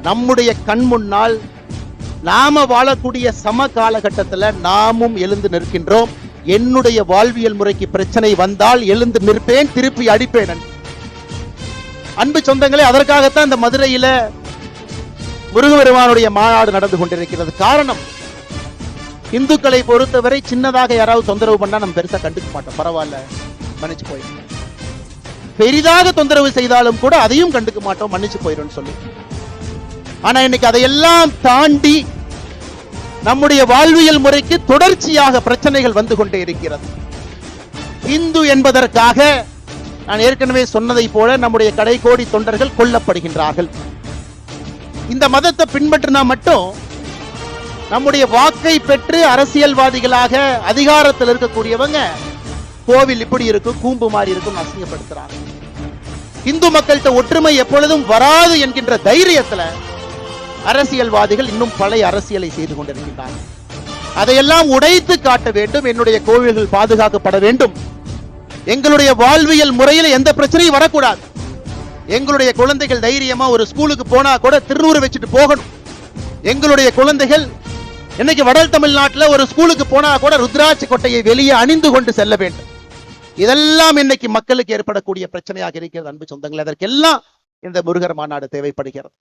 நம்முடைய கண் முன்னால் நாம வாழக்கூடிய சம காலகட்டத்தில் நாமும் எழுந்து நிற்கின்றோம். என்னுடைய வாழ்வியல் முறைக்கு பிரச்சனை வந்தால் எழுந்து நிற்பேன், திருப்பி அடிப்பேன். அன்பு சொந்தங்களே, அதற்காகத்தான் இந்த மதுரையில முருகபெருமானுடைய மாநாடு நடந்து கொண்டிருக்கிறது. காரணம், இந்துக்களை பொறுத்தவரை சின்னதாக யாராவது தொந்தரவு பண்ணா நம்ம பெருசா கண்டுக்க மாட்டோம், பரவாயில்ல மன்னிச்சு போயிடும். பெரிதாக தொந்தரவு செய்தாலும் கூட அதையும் கண்டுக்க மாட்டோம், மன்னிச்சு போயிடும் சொல்லி. ஆனா இன்னைக்கு அதையெல்லாம் தாண்டி நம்முடைய வாழ்வியல் முறைக்கு தொடர்ச்சியாக பிரச்சனைகள் வந்து கொண்டே இருக்கிறது. இந்து என்பதற்காக நான் ஏற்கனவே சொன்னதை போல நம்முடைய கடைகோடி தொண்டர்கள் கொல்லப்படுகின்றார்கள். இந்த மதத்தை பின்பற்றினா மட்டும் நம்முடைய வாக்கை பெற்று அரசியல்வாதிகளாக அதிகாரத்தில் இருக்கக்கூடியவங்க கோவில் இப்படி இருக்கும், கூம்பு மாதிரி இருக்கும் அசிங்கப்படுத்துறாங்க. இந்து மக்கள்கிட்ட ஒற்றுமை எப்பொழுதும் வராது என்கின்ற தைரியத்துல அரசியல்வாதிகள் இன்னும் பழைய அரசியலை செய்து கொண்டிருக்கின்றார்கள். அதையெல்லாம் உடைத்து காட்ட வேண்டும். என்னுடைய கோவில்கள் பாதுகாக்கப்பட வேண்டும். எங்களுடைய வாழ்வியல் முறையில் எந்த பிரச்சனையும் வரக்கூடாது. எங்களுடைய குழந்தைகள் தைரியமா ஒரு ஸ்கூலுக்கு போனா கூட திருநூறு வச்சுட்டு போகணும். எங்களுடைய குழந்தைகள் இன்னைக்கு வட தமிழ்நாட்டில் ஒரு ஸ்கூலுக்கு போனா கூட ருத்ராட்சி கொட்டையை வெளியே அணிந்து கொண்டு செல்ல வேண்டும். இதெல்லாம் இன்னைக்கு மக்களுக்கு ஏற்படக்கூடிய பிரச்சனையாக இருக்கிறது. அன்பு சொந்தங்கள், அதற்கெல்லாம் இந்த முருகர் மாநாடு தேவைப்படுகிறது.